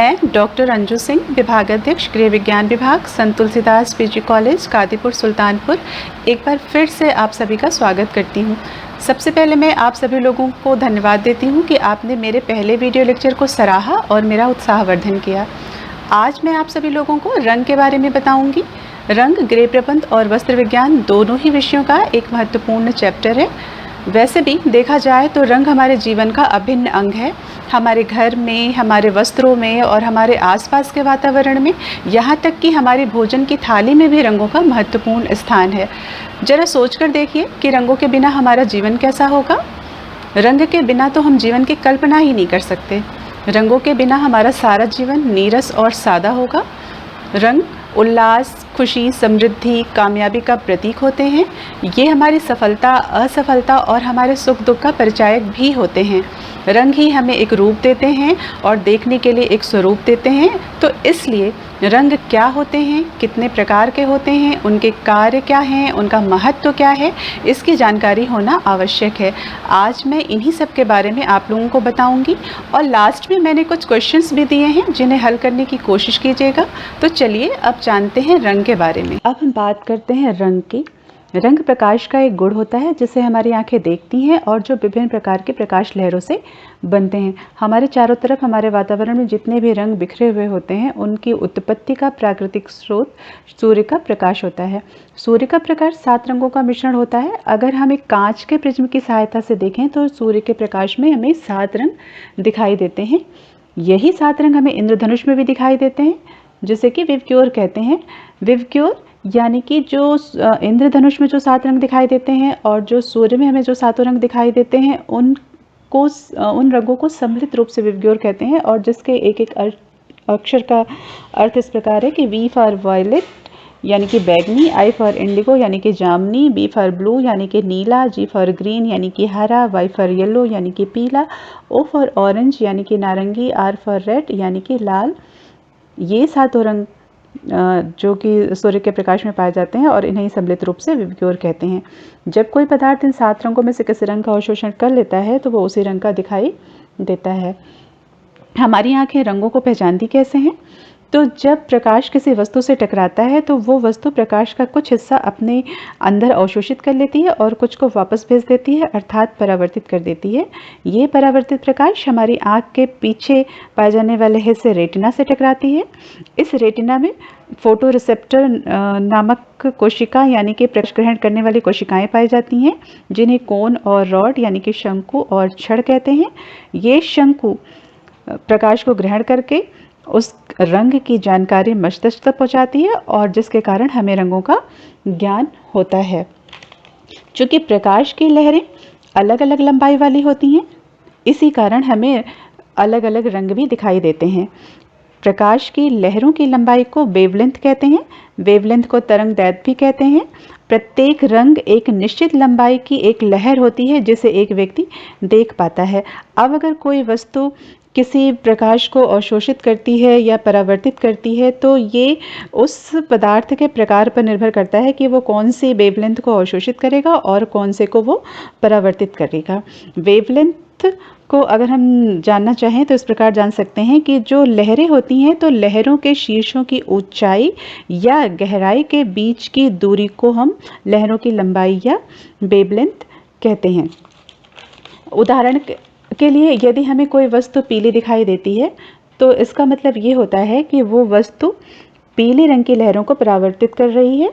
मैं डॉक्टर अंजू सिंह, विभागाध्यक्ष गृह विज्ञान विभाग, संत तुलसीदास पीजी कॉलेज, कादीपुर, सुल्तानपुर, एक बार फिर से आप सभी का स्वागत करती हूँ। सबसे पहले मैं आप सभी लोगों को धन्यवाद देती हूँ कि आपने मेरे पहले वीडियो लेक्चर को सराहा और मेरा उत्साहवर्धन किया। आज मैं आप सभी लोगों को रंग के बारे में बताऊँगी। रंग गृह प्रबंध और वस्त्र विज्ञान दोनों ही विषयों का एक महत्वपूर्ण चैप्टर है। वैसे भी देखा जाए तो रंग हमारे जीवन का अभिन्न अंग है। हमारे घर में, हमारे वस्त्रों में और हमारे आसपास के वातावरण में, यहाँ तक कि हमारी भोजन की थाली में भी रंगों का महत्वपूर्ण स्थान है। जरा सोचकर देखिए कि रंगों के बिना हमारा जीवन कैसा होगा। रंग के बिना तो हम जीवन की कल्पना ही नहीं कर सकते। रंगों के बिना हमारा सारा जीवन नीरस और सादा होगा। रंग उल्लास, खुशी, समृद्धि, कामयाबी का प्रतीक होते हैं। ये हमारी सफलता, असफलता और हमारे सुख दुख का परिचायक भी होते हैं। रंग ही हमें एक रूप देते हैं और देखने के लिए एक स्वरूप देते हैं। तो इसलिए रंग क्या होते हैं, कितने प्रकार के होते हैं, उनके कार्य क्या हैं, उनका महत्व क्या है, इसकी जानकारी होना आवश्यक है। आज मैं इन्हीं सब के बारे में आप लोगों को बताऊंगी और लास्ट में मैंने कुछ क्वेश्चंस भी दिए हैं जिन्हें हल करने की कोशिश कीजिएगा। तो चलिए अब जानते हैं रंग के बारे में। अब हम बात करते हैं रंग की। रंग प्रकाश का एक गुण होता है जिसे हमारी आंखें देखती हैं और जो विभिन्न प्रकार के प्रकाश लहरों से बनते हैं। हमारे चारों तरफ, हमारे वातावरण में जितने भी रंग बिखरे हुए होते हैं, उनकी उत्पत्ति का प्राकृतिक स्रोत सूर्य का प्रकाश होता है। सूर्य का प्रकाश 7 रंगों का मिश्रण होता है। अगर हम एक कांच के प्रिज्म की सहायता से देखें तो सूर्य के प्रकाश में हमें 7 रंग दिखाई देते हैं। यही 7 रंग हमें इंद्रधनुष में भी दिखाई देते हैं, जिसे कि विवक्योर कहते हैं। विवक्योर यानी कि जो इंद्रधनुष में जो 7 रंग दिखाई देते हैं और जो सूर्य में हमें जो 7 रंग दिखाई देते हैं, उन रंगों को सम्मिलित रूप से विवग्योर कहते हैं। और जिसके एक एक अक्षर का अर्थ इस प्रकार है कि वी फॉर वायलेट यानी कि बैगनी, आई फॉर इंडिगो यानी कि जामनी, बी फॉर ब्लू यानी कि नीला, जी फॉर ग्रीन यानी कि हरा, वाई फॉर येलो यानी कि पीला, ओ फॉर ऑरेंज यानी कि नारंगी, आर फॉर रेड यानी कि लाल। ये 7 रंग जो कि सूर्य के प्रकाश में पाए जाते हैं और इन्हें सम्मिलित रूप से विवग्योर कहते हैं। जब कोई पदार्थ इन 7 रंगों में से किसी रंग का अवशोषण कर लेता है तो वो उसी रंग का दिखाई देता है। हमारी आंखें रंगों को पहचानती कैसे हैं? तो जब प्रकाश किसी वस्तु से टकराता है तो वो वस्तु प्रकाश का कुछ हिस्सा अपने अंदर अवशोषित कर लेती है और कुछ को वापस भेज देती है, अर्थात परावर्तित कर देती है। ये परावर्तित प्रकाश हमारी आँख के पीछे पाए जाने वाले हिस्से रेटिना से टकराती है। इस रेटिना में फोटो रिसेप्टर नामक कोशिका यानी कि प्रकाश ग्रहण करने वाली कोशिकाएं पाई जाती हैं, जिन्हें कोन और रॉड यानी कि शंकु और छड़ कहते हैं। ये शंकु प्रकाश को ग्रहण करके उस रंग की जानकारी मस्तिष्क तक पहुंचाती है और जिसके कारण हमें रंगों का ज्ञान होता है। चूँकि प्रकाश की लहरें अलग अलग लंबाई वाली होती हैं, इसी कारण हमें अलग अलग रंग भी दिखाई देते हैं। प्रकाश की लहरों की लंबाई को वेवलेंथ कहते हैं। वेवलेंथ को तरंगदैर्घ्य भी कहते हैं। प्रत्येक रंग एक निश्चित लंबाई की एक लहर होती है जिसे एक व्यक्ति देख पाता है। अब अगर कोई वस्तु किसी प्रकाश को अवशोषित करती है या परावर्तित करती है तो ये उस पदार्थ के प्रकार पर निर्भर करता है कि वो कौन सी वेवलेंथ को अवशोषित करेगा और कौन से को वो परावर्तित करेगा। वेवलेंथ को अगर हम जानना चाहें तो इस प्रकार जान सकते हैं कि जो लहरें होती हैं तो लहरों के शीर्षों की ऊंचाई या गहराई के बीच की दूरी को हम लहरों की लंबाई या वेवलेंथ कहते हैं। उदाहरण के लिए यदि हमें कोई वस्तु पीली दिखाई देती है तो इसका मतलब ये होता है कि वो वस्तु पीले रंग की लहरों को परावर्तित कर रही है,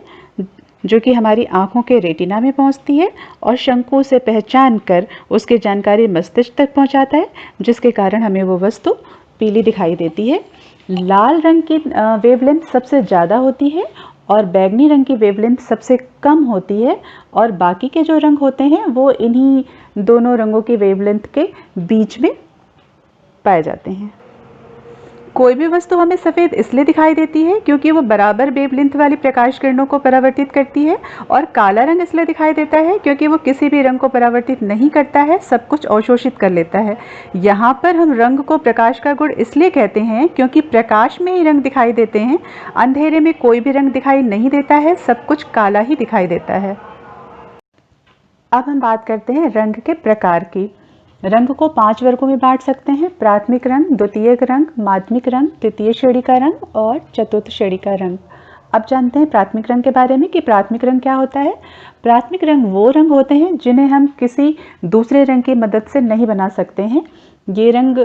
जो कि हमारी आंखों के रेटिना में पहुंचती है और शंकु से पहचान कर उसकी जानकारी मस्तिष्क तक पहुंचाता है, जिसके कारण हमें वो वस्तु पीली दिखाई देती है। लाल रंग की वेवलेंथ सबसे ज़्यादा होती है और बैगनी रंग की वेवलेंथ सबसे कम होती है और बाकी के जो रंग होते हैं वो इन्हीं दोनों रंगों की वेवलेंथ के बीच में पाए जाते हैं। कोई भी वस्तु हमें सफ़ेद इसलिए दिखाई देती है क्योंकि वो बराबर वेवलेंथ वाली प्रकाश किरणों को परावर्तित करती है, और काला रंग इसलिए दिखाई देता है क्योंकि वो किसी भी रंग को परावर्तित नहीं करता है, सब कुछ अवशोषित कर लेता है। यहाँ पर हम रंग को प्रकाश का गुण इसलिए कहते हैं क्योंकि प्रकाश में ही रंग दिखाई देते हैं, अंधेरे में कोई भी रंग दिखाई नहीं देता है, सब कुछ काला ही दिखाई देता है। अब हम बात करते हैं रंग के प्रकार की। रंग को 5 वर्गों में बांट सकते हैं: प्राथमिक रंग, द्वितीयक रंग, माध्यमिक रंग, तृतीय श्रेणी का रंग और चतुर्थ श्रेणी का रंग। अब जानते हैं प्राथमिक रंग के बारे में कि प्राथमिक रंग क्या होता है। प्राथमिक रंग वो रंग होते हैं जिन्हें हम किसी दूसरे रंग की मदद से नहीं बना सकते हैं। ये रंग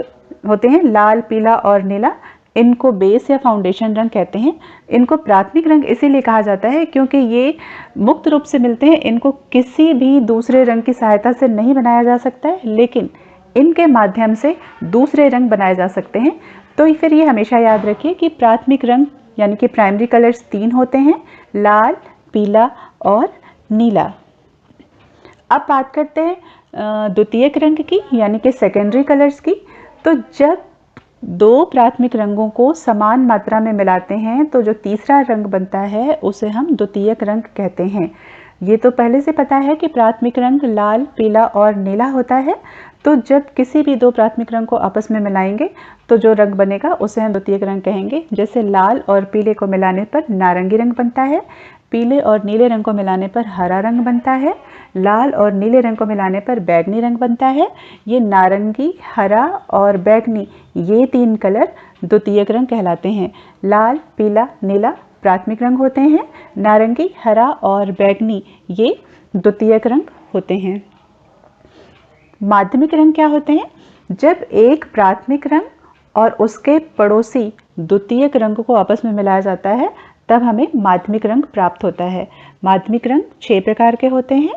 होते हैं लाल, पीला और नीला। इनको बेस या फाउंडेशन रंग कहते हैं। इनको प्राथमिक रंग इसीलिए कहा जाता है क्योंकि ये मुक्त रूप से मिलते हैं। इनको किसी भी दूसरे रंग की सहायता से नहीं बनाया जा सकता है, लेकिन इनके माध्यम से दूसरे रंग बनाए जा सकते हैं। तो फिर ये हमेशा याद रखिए कि प्राथमिक रंग यानी कि प्राइमरी कलर्स 3 होते हैं: लाल, पीला और नीला। अब बात करते हैं द्वितीयक रंग की यानी कि सेकेंडरी कलर्स की। तो जब दो प्राथमिक रंगों को समान मात्रा में मिलाते हैं तो जो तीसरा रंग बनता है उसे हम द्वितीयक रंग कहते हैं। ये तो पहले से पता है कि प्राथमिक रंग लाल, पीला और नीला होता है। तो जब किसी भी दो प्राथमिक रंग को आपस में मिलाएंगे तो जो रंग बनेगा उसे हम द्वितीयक रंग कहेंगे। जैसे लाल और पीले को मिलाने पर नारंगी रंग बनता है, पीले और नीले रंग को मिलाने पर हरा रंग बनता है, लाल और नीले रंग को मिलाने पर बैगनी रंग बनता है। ये नारंगी, हरा और बैगनी ये 3 कलर द्वितीयक रंग कहलाते हैं। लाल, पीला, नीला प्राथमिक रंग होते हैं। नारंगी, हरा और बैगनी ये द्वितीयक रंग होते हैं। माध्यमिक रंग क्या होते हैं? जब एक प्राथमिक रंग और उसके पड़ोसी द्वितीयक रंग को आपस में मिलाया जाता है तब हमें माध्यमिक रंग प्राप्त होता है। माध्यमिक रंग 6 प्रकार के होते हैं।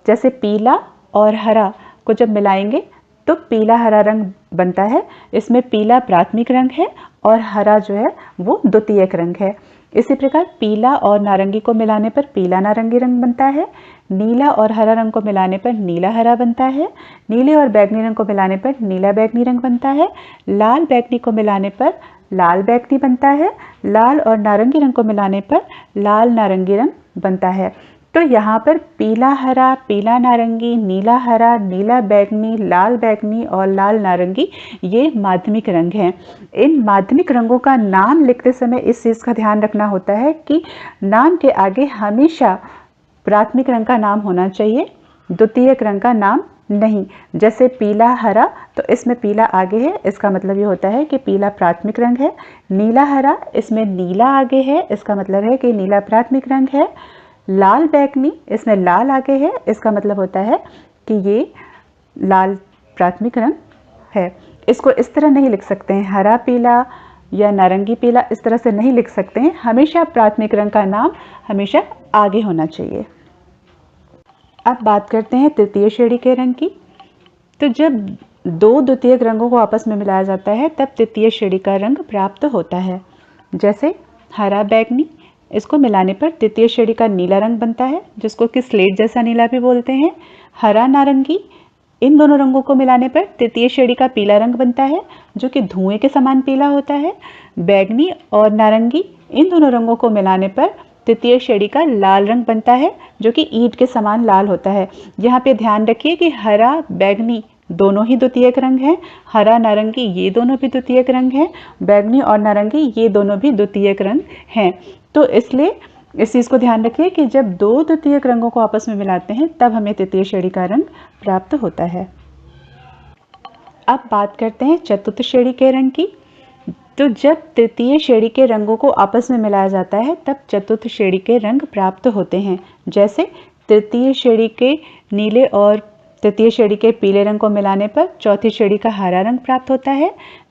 जैसे पीला और हरा को जब मिलाएंगे तो पीला हरा रंग बनता है। इसमें पीला प्राथमिक रंग है और हरा जो है वो द्वितीयक रंग है। इसी प्रकार पीला और नारंगी को मिलाने पर पीला नारंगी रंग बनता है। नीला और हरा रंग को मिलाने पर नीला हरा बनता है। नीले और बैगनी रंग को मिलाने पर नीला बैगनी रंग बनता है। लाल बैगनी को मिलाने पर लाल बैगनी बनता है। लाल और नारंगी रंग को मिलाने पर लाल नारंगी रंग बनता है। तो यहाँ पर पीला हरा, पीला नारंगी, नीला हरा, नीला बैगनी, लाल बैगनी और लाल नारंगी ये माध्यमिक रंग हैं। इन माध्यमिक रंगों का नाम लिखते समय इस चीज़ का ध्यान रखना होता है कि नाम के आगे हमेशा प्राथमिक रंग का नाम होना चाहिए, द्वितीयक रंग का नाम नहीं। जैसे पीला हरा तो इसमें पीला आगे है, इसका मतलब ये होता है कि पीला प्राथमिक रंग है। नीला हरा इसमें नीला आगे है, इसका मतलब है कि नीला प्राथमिक रंग है। लाल बैगनी इसमें लाल आगे है, इसका मतलब होता है कि ये लाल प्राथमिक रंग है। इसको इस तरह नहीं लिख सकते हैं, हरा पीला या नारंगी पीला इस तरह से नहीं लिख सकते हैं। हमेशा प्राथमिक रंग का नाम हमेशा आगे होना चाहिए। अब बात करते हैं तृतीय श्रेणी के रंग की। तो जब दो द्वितीयक रंगों को आपस में मिलाया जाता है तब तृतीय श्रेणी का रंग प्राप्त होता है। जैसे हरा बैगनी, इसको मिलाने पर तृतीय श्रेणी का नीला रंग बनता है, जिसको कि स्लेट जैसा नीला भी बोलते हैं। हरा नारंगी, इन दोनों रंगों को मिलाने पर तृतीय श्रेणी का पीला रंग बनता है, जो कि धुएं के समान पीला होता है। बैगनी और नारंगी, इन दोनों रंगों को मिलाने पर तृतीय श्रेणी का लाल रंग बनता है, जो कि ईंट के समान लाल होता है। यहाँ पे ध्यान रखिए कि हरा बैगनी दोनों ही द्वितीयक रंग हैं। हरा नारंगी ये दोनों भी द्वितीयक रंग हैं। बैगनी और नारंगी ये दोनों भी द्वितीयक रंग हैं। तो इसलिए इस चीज़ को ध्यान रखिए कि जब दो द्वितीयक रंगों को आपस में मिलाते हैं तब हमें तृतीय श्रेणी का रंग प्राप्त होता है। अब बात करते हैं चतुर्थ श्रेणी के रंग की। तो जब तृतीय श्रेणी के रंगों को आपस में मिलाया जाता है तब चतुर्थ श्रेणी के रंग प्राप्त होते हैं। जैसे तृतीय श्रेणी के नीले और तृतीय श्रेणी के पीले रंग को मिलाने पर चौथी श्रेणी का हरा रंग प्राप्त होता है।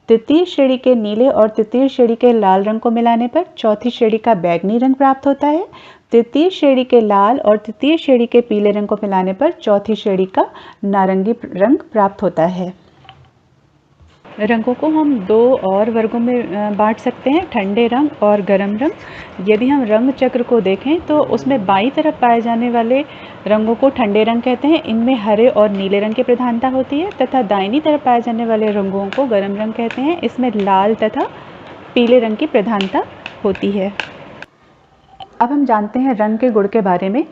तृतीय श्रेणी के नीले और तृतीय श्रेणी के लाल रंग को मिलाने पर चौथी श्रेणी का बैगनी रंग प्राप्त होता है। तृतीय श्रेणी के लाल और तृतीय श्रेणी के पीले रंग को मिलाने पर चौथी श्रेणी का नारंगी रंग प्राप्त होता है। रंगों को हम दो और वर्गों में बांट सकते हैं, ठंडे रंग और गर्म रंग। यदि हम रंग चक्र को देखें तो उसमें बाईं तरफ पाए जाने वाले रंगों को ठंडे रंग कहते हैं। इनमें हरे और नीले रंग की प्रधानता होती है तथा दाहिनी तरफ पाए जाने वाले रंगों को गर्म रंग कहते हैं। इसमें लाल तथा पीले रंग की प्रधानता होती है। अब हम जानते हैं रंग के गुण के बारे में।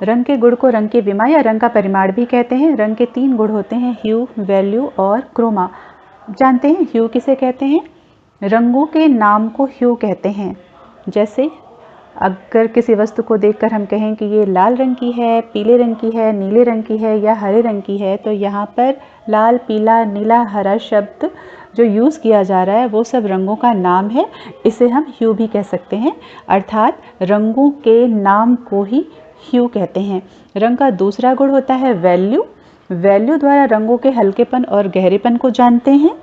रंग के गुण को रंग की विमा या रंग का परिमाण भी कहते हैं। रंग के 3 गुण होते हैं, ह्यू, वैल्यू और क्रोमा। जानते हैं ह्यू किसे कहते हैं? रंगों के नाम को ह्यू कहते हैं। जैसे अगर किसी वस्तु को देखकर हम कहें कि ये लाल रंग की है, पीले रंग की है, नीले रंग की है या हरे रंग की है, तो यहाँ पर लाल, पीला, नीला, हरा शब्द जो यूज़ किया जा रहा है वो सब रंगों का नाम है। इसे हम ह्यू भी कह सकते हैं, अर्थात रंगों के नाम को ही ह्यू कहते हैं। रंग का दूसरा गुण होता है वैल्यू। वैल्यू द्वारा रंगों के हल्केपन और गहरेपन को जानते हैं।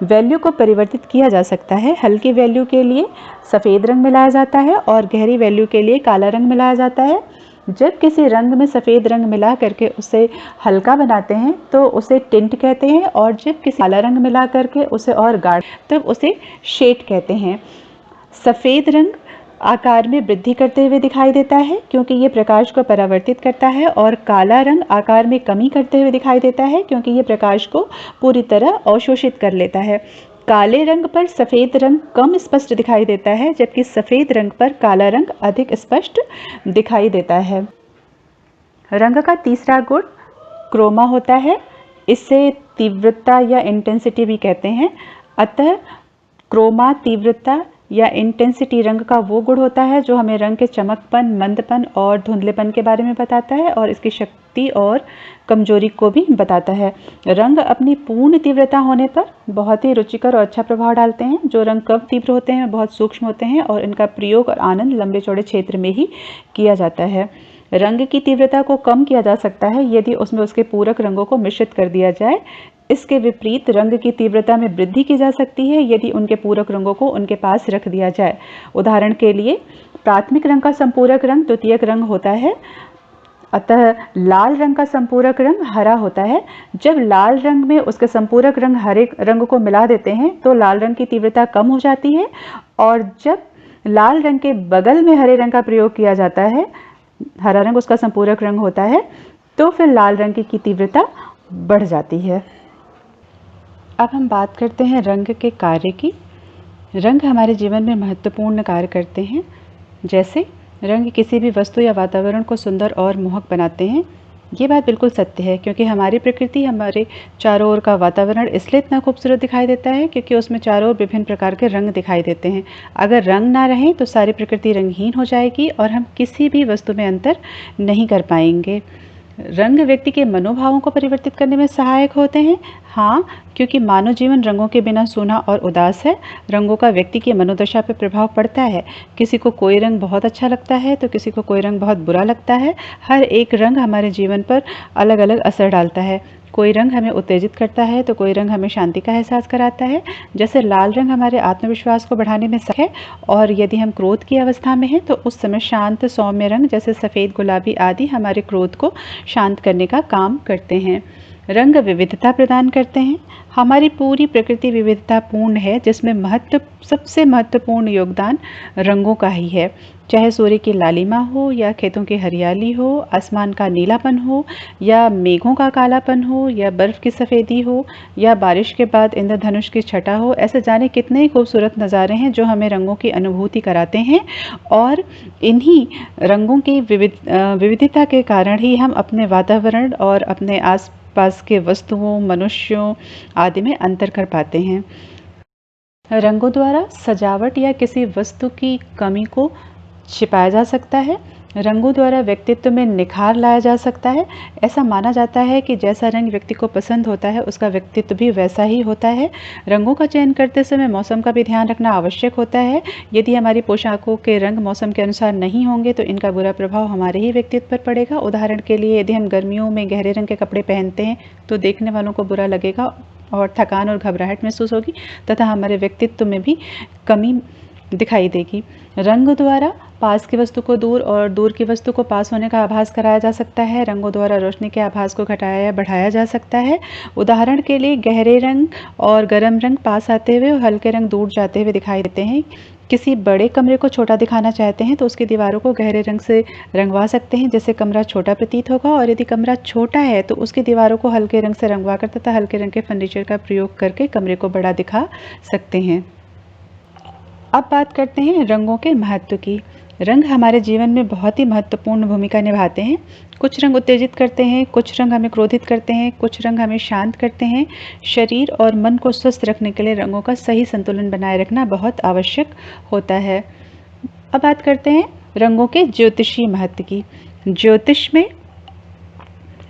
वैल्यू को परिवर्तित किया जा सकता है। हल्की वैल्यू के लिए सफ़ेद रंग मिलाया जाता है और गहरी वैल्यू के लिए काला रंग मिलाया जाता है। जब किसी रंग में सफ़ेद रंग मिला करके उसे हल्का बनाते हैं तो उसे टिंट कहते हैं, और जब किसी काला रंग मिला करके उसे और गाढ़ तब उसे शेड कहते हैं। सफ़ेद रंग आकार में वृद्धि करते हुए दिखाई देता है क्योंकि ये प्रकाश को परावर्तित करता है, और काला रंग आकार में कमी करते हुए दिखाई देता है क्योंकि ये प्रकाश को पूरी तरह अवशोषित कर लेता है। काले रंग पर सफ़ेद रंग कम स्पष्ट दिखाई देता है, जबकि सफ़ेद रंग पर काला रंग अधिक स्पष्ट दिखाई देता है। रंग का तीसरा गुण क्रोमा होता है। इसे तीव्रता या इंटेंसिटी भी कहते हैं। अतः क्रोमा तीव्रता या इंटेंसिटी रंग का वो गुण होता है जो हमें रंग के चमकपन, मंदपन और धुंधलेपन के बारे में बताता है और इसकी शक्ति और कमजोरी को भी बताता है। रंग अपनी पूर्ण तीव्रता होने पर बहुत ही रुचिकर और अच्छा प्रभाव डालते हैं। जो रंग कम तीव्र होते हैं बहुत सूक्ष्म होते हैं और इनका प्रयोग और आनंद लंबे चौड़े क्षेत्र में ही किया जाता है। रंग की तीव्रता को कम किया जा सकता है यदि उसमें उसके पूरक रंगों को मिश्रित कर दिया जाए। इसके विपरीत रंग की तीव्रता में वृद्धि की जा सकती है यदि उनके पूरक रंगों को उनके पास रख दिया जाए। उदाहरण के लिए प्राथमिक रंग का संपूरक रंग द्वितीयक रंग होता है। अतः लाल रंग का संपूरक रंग हरा होता है। जब लाल रंग में उसके संपूरक रंग हरे रंग को मिला देते हैं तो लाल रंग की तीव्रता कम हो जाती है, और जब लाल रंग के बगल में हरे रंग का प्रयोग किया जाता है, हरा रंग उसका संपूरक रंग होता है, तो फिर लाल रंग की तीव्रता बढ़ जाती है। अब हम बात करते हैं रंग के कार्य की। रंग हमारे जीवन में महत्वपूर्ण कार्य करते हैं। जैसे रंग किसी भी वस्तु या वातावरण को सुंदर और मोहक बनाते हैं। ये बात बिल्कुल सत्य है क्योंकि हमारी प्रकृति, हमारे चारों ओर का वातावरण इसलिए इतना खूबसूरत दिखाई देता है क्योंकि उसमें चारों ओर विभिन्न प्रकार के रंग दिखाई देते हैं। अगर रंग ना रहे तो सारी प्रकृति रंगहीन हो जाएगी और हम किसी भी वस्तु में अंतर नहीं कर पाएंगे। रंग व्यक्ति के मनोभावों को परिवर्तित करने में सहायक होते हैं। हाँ, क्योंकि मानव जीवन रंगों के बिना सूना और उदास है। रंगों का व्यक्ति की मनोदशा पर प्रभाव पड़ता है। किसी को कोई रंग बहुत अच्छा लगता है तो किसी को कोई रंग बहुत बुरा लगता है। हर एक रंग हमारे जीवन पर अलग अलग असर डालता है। कोई रंग हमें उत्तेजित करता है तो कोई रंग हमें शांति का एहसास कराता है। जैसे लाल रंग हमारे आत्मविश्वास को बढ़ाने में सहायक है, और यदि हम क्रोध की अवस्था में हैं तो उस समय शांत सौम्य रंग जैसे सफ़ेद, गुलाबी आदि हमारे क्रोध को शांत करने का काम करते हैं। रंग विविधता प्रदान करते हैं। हमारी पूरी प्रकृति विविधतापूर्ण है जिसमें सबसे महत्वपूर्ण योगदान रंगों का ही है। चाहे सूर्य की लालिमा हो या खेतों की हरियाली हो, आसमान का नीलापन हो या मेघों का कालापन हो या बर्फ़ की सफ़ेदी हो या बारिश के बाद इंद्रधनुष की छटा हो, ऐसे जाने कितने ही खूबसूरत नज़ारे हैं जो हमें रंगों की अनुभूति कराते हैं। और इन्हीं रंगों की विविधता के कारण ही हम अपने वातावरण और अपने आसपास के वस्तुओं, मनुष्यों आदि में अंतर कर पाते हैं। रंगों द्वारा सजावट या किसी वस्तु की कमी को छिपाया जा सकता है। रंगों द्वारा व्यक्तित्व में निखार लाया जा सकता है। ऐसा माना जाता है कि जैसा रंग व्यक्ति को पसंद होता है उसका व्यक्तित्व भी वैसा ही होता है। रंगों का चयन करते समय मौसम का भी ध्यान रखना आवश्यक होता है। यदि हमारी पोशाकों के रंग मौसम के अनुसार नहीं होंगे तो इनका बुरा प्रभाव हमारे ही व्यक्तित्व पर पड़ेगा। उदाहरण के लिए यदि हम गर्मियों में गहरे रंग के कपड़े पहनते हैं तो देखने वालों को बुरा लगेगा और थकान और घबराहट महसूस होगी तथा हमारे व्यक्तित्व में भी कमी दिखाई देगी। रंग द्वारा पास की वस्तु को दूर और दूर की वस्तु को पास होने का आभास कराया जा सकता है। रंगों द्वारा रोशनी के आभास को घटाया या बढ़ाया जा सकता है। उदाहरण के लिए गहरे रंग और गर्म रंग पास आते हुए और हल्के रंग दूर जाते हुए दिखाई देते हैं। किसी बड़े कमरे को छोटा दिखाना चाहते हैं तो उसकी दीवारों को गहरे रंग से रंगवा सकते हैं जिससे कमरा छोटा प्रतीत होगा, और यदि कमरा छोटा है तो उसकी दीवारों को हल्के रंग से रंगवा कर तथा हल्के रंग के फर्नीचर का प्रयोग करके कमरे को बड़ा दिखा सकते हैं। अब बात करते हैं रंगों के महत्व की। रंग हमारे जीवन में बहुत ही महत्वपूर्ण भूमिका निभाते हैं। कुछ रंग उत्तेजित करते हैं, कुछ रंग हमें क्रोधित करते हैं, कुछ रंग हमें शांत करते हैं। शरीर और मन को स्वस्थ रखने के लिए रंगों का सही संतुलन बनाए रखना बहुत आवश्यक होता है। अब बात करते हैं रंगों के ज्योतिषीय महत्व की। ज्योतिष में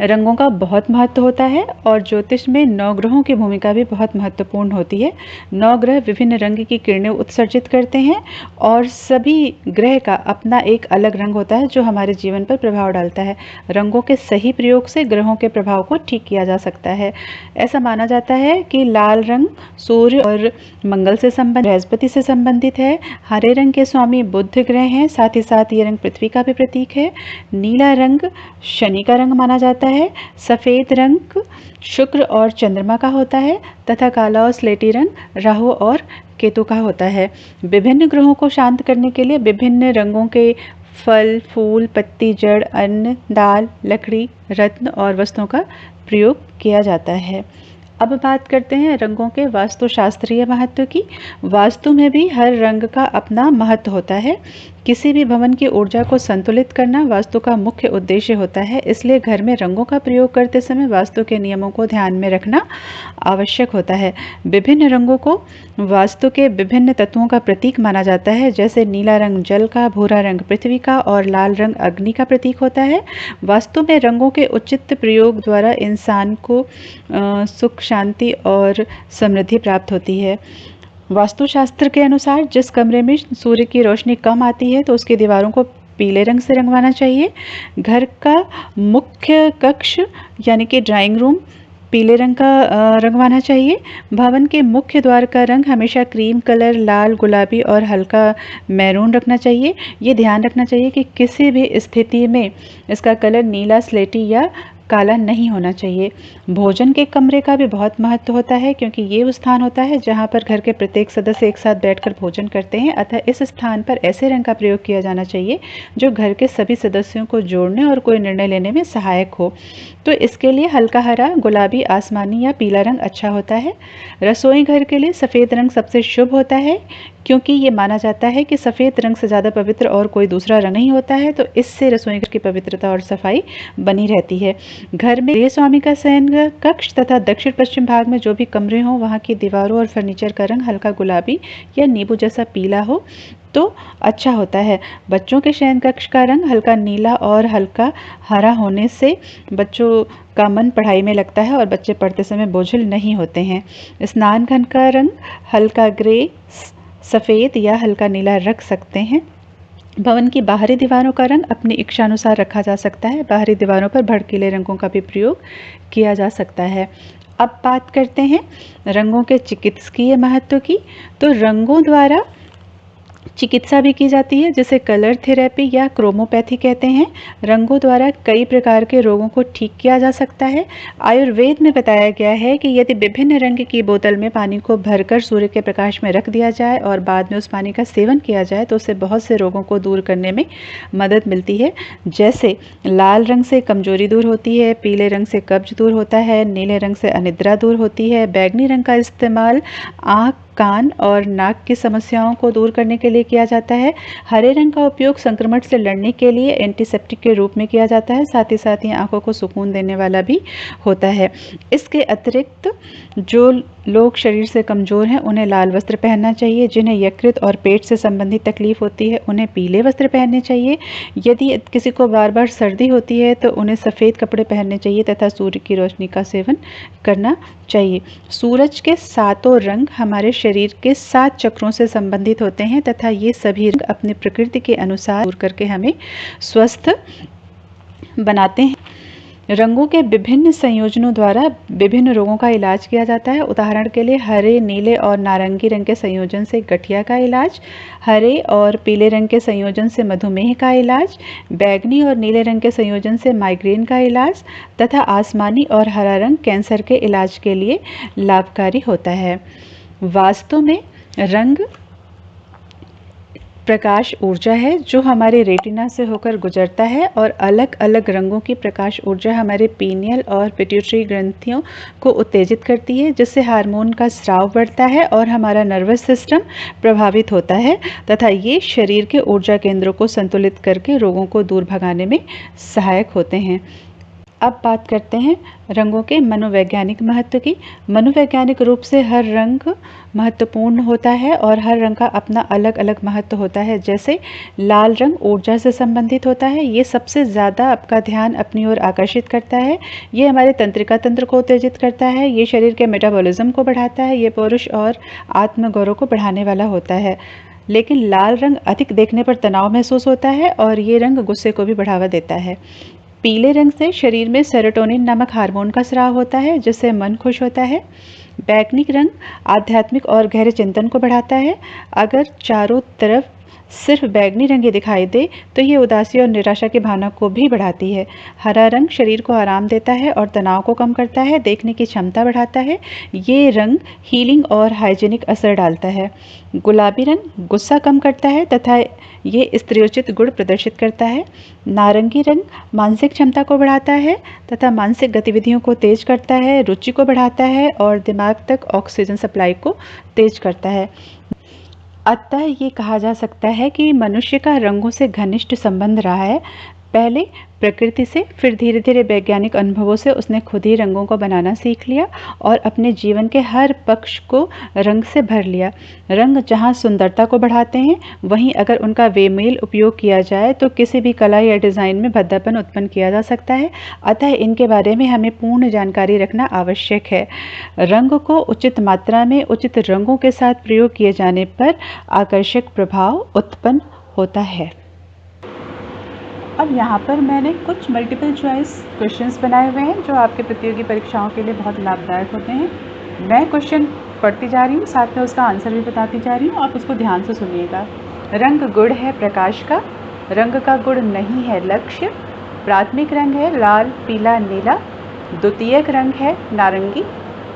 रंगों का बहुत महत्व होता है और ज्योतिष में नवग्रहों की भूमिका भी बहुत महत्वपूर्ण होती है। नवग्रह विभिन्न रंग की किरणें उत्सर्जित करते हैं और सभी ग्रह का अपना एक अलग रंग होता है जो हमारे जीवन पर प्रभाव डालता है। रंगों के सही प्रयोग से ग्रहों के प्रभाव को ठीक किया जा सकता है। ऐसा माना जाता है कि लाल रंग सूर्य और मंगल से संबंधित, बृहस्पति से संबंधित है। हरे रंग के स्वामी बुध ग्रह हैं, साथ ही साथ ये रंग पृथ्वी का भी प्रतीक है। नीला रंग शनि का रंग माना जाता है। सफेद रंग शुक्र और चंद्रमा का होता है तथा काला और स्लेटी रंग राहु और केतु का होता है। विभिन्न ग्रहों को शांत करने के लिए विभिन्न रंगों के फल, फूल, पत्ती, जड़, अन्न, दाल, लकड़ी, रत्न और वस्तुओं का प्रयोग किया जाता है। अब बात करते हैं रंगों के वास्तुशास्त्रीय महत्व की। वास्तु में भी हर रंग का अपना महत्व होता है। किसी भी भवन की ऊर्जा को संतुलित करना वास्तु का मुख्य उद्देश्य होता है, इसलिए घर में रंगों का प्रयोग करते समय वास्तु के नियमों को ध्यान में रखना आवश्यक होता है। विभिन्न रंगों को वास्तु के विभिन्न तत्वों का प्रतीक माना जाता है, जैसे नीला रंग जल का, भूरा रंग पृथ्वी का और लाल रंग अग्नि का प्रतीक होता है। वास्तु में रंगों के उचित प्रयोग द्वारा इंसान को सुख, शांति और समृद्धि प्राप्त होती है। वास्तुशास्त्र के अनुसार जिस कमरे में सूर्य की रोशनी कम आती है तो उसकी दीवारों को पीले रंग से रंगवाना चाहिए। घर का मुख्य कक्ष यानी कि ड्राइंग रूम पीले रंग का रंगवाना चाहिए। भवन के मुख्य द्वार का रंग हमेशा क्रीम कलर, लाल, गुलाबी और हल्का मैरून रखना चाहिए। ये ध्यान रखना चाहिए कि किसी भी स्थिति में इसका कलर नीला, स्लेटी या काला नहीं होना चाहिए। भोजन के कमरे का भी बहुत महत्व होता है, क्योंकि ये वो स्थान होता है जहाँ पर घर के प्रत्येक सदस्य एक साथ बैठकर भोजन करते हैं। अतः इस स्थान पर ऐसे रंग का प्रयोग किया जाना चाहिए जो घर के सभी सदस्यों को जोड़ने और कोई निर्णय लेने में सहायक हो। तो इसके लिए हल्का हरा, गुलाबी, आसमानी या पीला रंग अच्छा होता है। रसोई घर के लिए सफ़ेद रंग सबसे शुभ होता है, क्योंकि ये माना जाता है कि सफ़ेद रंग से ज़्यादा पवित्र और कोई दूसरा रंग नहीं होता है, तो इससे रसोई घर की पवित्रता और सफाई बनी रहती है। घर में गृह स्वामी का शयन कक्ष तथा दक्षिण पश्चिम भाग में जो भी कमरे हों वहाँ की दीवारों और फर्नीचर का रंग हल्का गुलाबी या नींबू जैसा पीला हो तो अच्छा होता है। बच्चों के शयन कक्ष का रंग हल्का नीला और हल्का हरा होने से बच्चों का मन पढ़ाई में लगता है और बच्चे पढ़ते समय बोझिल नहीं होते हैं। स्नान घन का रंग हल्का ग्रे, सफ़ेद या हल्का नीला रख सकते हैं। भवन की बाहरी दीवारों का रंग अपनी इच्छानुसार रखा जा सकता है। बाहरी दीवारों पर भड़कीले रंगों का भी प्रयोग किया जा सकता है। अब बात करते हैं रंगों के चिकित्सकीय महत्व की। तो रंगों द्वारा चिकित्सा भी की जाती है, जिसे कलर थेरेपी या क्रोमोपैथी कहते हैं। रंगों द्वारा कई प्रकार के रोगों को ठीक किया जा सकता है। आयुर्वेद में बताया गया है कि यदि विभिन्न रंग की बोतल में पानी को भरकर सूर्य के प्रकाश में रख दिया जाए और बाद में उस पानी का सेवन किया जाए तो उससे बहुत से रोगों को दूर करने में मदद मिलती है। जैसे लाल रंग से कमजोरी दूर होती है, पीले रंग से कब्ज दूर होता है, नीले रंग से अनिद्रा दूर होती है। बैगनी रंग का इस्तेमाल आँख, कान और नाक की समस्याओं को दूर करने के लिए किया जाता है। हरे रंग का उपयोग संक्रमण से लड़ने के लिए एंटीसेप्टिक के रूप में किया जाता है। साथ ही आंखों को सुकून देने वाला भी होता है। इसके अतिरिक्त जो लोग शरीर से कमज़ोर हैं उन्हें लाल वस्त्र पहनना चाहिए। जिन्हें यकृत और पेट से संबंधित तकलीफ होती है उन्हें पीले वस्त्र पहनने चाहिए। यदि किसी को बार बार सर्दी होती है तो उन्हें सफ़ेद कपड़े पहनने चाहिए तथा सूर्य की रोशनी का सेवन करना चाहिए। सूरज के सातों रंग हमारे शरीर के 7 चक्रों से संबंधित होते हैं तथा ये सभी रंग अपनी प्रकृति के अनुसार दूर करके हमें स्वस्थ बनाते हैं। रंगों के विभिन्न संयोजनों द्वारा विभिन्न रोगों का इलाज किया जाता है। उदाहरण के लिए हरे, नीले और नारंगी रंग के संयोजन से गठिया का इलाज, हरे और पीले रंग के संयोजन से मधुमेह का इलाज, बैगनी और नीले रंग के संयोजन से माइग्रेन का इलाज तथा आसमानी और हरा रंग कैंसर के इलाज के लिए लाभकारी होता है। वास्तव में रंग प्रकाश ऊर्जा है जो हमारे रेटिना से होकर गुजरता है और अलग अलग रंगों की प्रकाश ऊर्जा हमारे पीनियल और पिट्यूटरी ग्रंथियों को उत्तेजित करती है, जिससे हार्मोन का स्राव बढ़ता है और हमारा नर्वस सिस्टम प्रभावित होता है तथा ये शरीर के ऊर्जा केंद्रों को संतुलित करके रोगों को दूर भगाने में सहायक होते हैं। अब बात करते हैं रंगों के मनोवैज्ञानिक महत्व की। मनोवैज्ञानिक रूप से हर रंग महत्वपूर्ण होता है और हर रंग का अपना अलग अलग महत्व होता है। जैसे लाल रंग ऊर्जा से संबंधित होता है, ये सबसे ज़्यादा आपका ध्यान अपनी ओर आकर्षित करता है। ये हमारे तंत्रिका तंत्र को उत्तेजित करता है, ये शरीर के मेटाबॉलिज्म को बढ़ाता है, ये पुरुष और आत्मगौरव को बढ़ाने वाला होता है। लेकिन लाल रंग अधिक देखने पर तनाव महसूस होता है और ये रंग गुस्से को भी बढ़ावा देता है। पीले रंग से शरीर में सेरोटोनिन नामक हार्मोन का स्राव होता है, जिससे मन खुश होता है। बैगनी रंग आध्यात्मिक और गहरे चिंतन को बढ़ाता है। अगर चारों तरफ सिर्फ बैगनी रंग ही दिखाई दे तो ये उदासी और निराशा की भावना को भी बढ़ाती है। हरा रंग शरीर को आराम देता है और तनाव को कम करता है, देखने की क्षमता बढ़ाता है। ये रंग हीलिंग और हाइजीनिक असर डालता है। गुलाबी रंग गुस्सा कम करता है तथा ये स्त्रियोचित गुण प्रदर्शित करता है। नारंगी रंग मानसिक क्षमता को बढ़ाता है तथा मानसिक गतिविधियों को तेज करता है, रुचि को बढ़ाता है और दिमाग तक ऑक्सीजन सप्लाई को तेज करता है। अतः ये कहा जा सकता है कि मनुष्य का रंगों से घनिष्ठ संबंध रहा है। पहले प्रकृति से, फिर धीरे धीरे वैज्ञानिक अनुभवों से उसने खुद ही रंगों को बनाना सीख लिया और अपने जीवन के हर पक्ष को रंग से भर लिया। रंग जहाँ सुंदरता को बढ़ाते हैं, वहीं अगर उनका बेमेल उपयोग किया जाए तो किसी भी कला या डिज़ाइन में भद्दापन उत्पन्न किया जा सकता है। अतः इनके बारे में हमें पूर्ण जानकारी रखना आवश्यक है। रंग को उचित मात्रा में उचित रंगों के साथ प्रयोग किए जाने पर आकर्षक प्रभाव उत्पन्न होता है। अब यहाँ पर मैंने कुछ मल्टीपल चॉइस क्वेश्चंस बनाए हुए हैं जो आपके प्रतियोगी परीक्षाओं के लिए बहुत लाभदायक होते हैं। मैं क्वेश्चन पढ़ती जा रही हूँ, साथ में उसका आंसर भी बताती जा रही हूँ, आप उसको ध्यान से सुनिएगा। रंग गुण है प्रकाश का, रंग का गुण नहीं है लक्ष्य। प्राथमिक रंग है लाल, पीला, नीला। द्वितीयक रंग है नारंगी।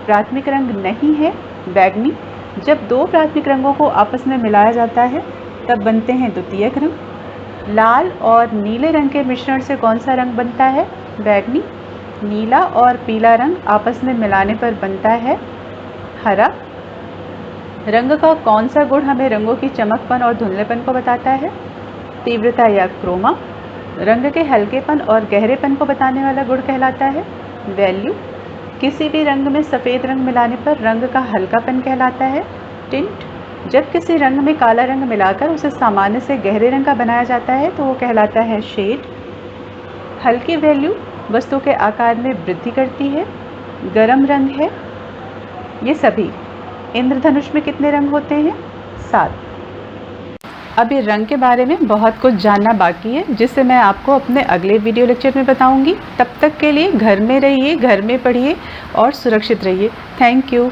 प्राथमिक रंग नहीं है बैगनी। जब दो प्राथमिक रंगों को आपस में मिलाया जाता है तब बनते हैं द्वितीयक रंग। लाल और नीले रंग के मिश्रण से कौन सा रंग बनता है? बैगनी। नीला और पीला रंग आपस में मिलाने पर बनता है हरा। रंग का कौन सा गुण हमें रंगों की चमकपन और धुंधलेपन को बताता है? तीव्रता या क्रोमा। रंग के हल्केपन और गहरेपन को बताने वाला गुण कहलाता है वैल्यू। किसी भी रंग में सफ़ेद रंग मिलाने पर रंग का हल्कापन कहलाता है टिंट। जब किसी रंग में काला रंग मिलाकर उसे सामान्य से गहरे रंग का बनाया जाता है तो वो कहलाता है शेड। हल्की वैल्यू वस्तु के आकार में वृद्धि करती है। गर्म रंग है ये सभी। इंद्रधनुष में कितने रंग होते हैं? 7। अभी रंग के बारे में बहुत कुछ जानना बाकी है, जिससे मैं आपको अपने अगले वीडियो लेक्चर में बताऊंगी। तब तक के लिए घर में रहिए, घर में पढ़िए और सुरक्षित रहिए। Thank you.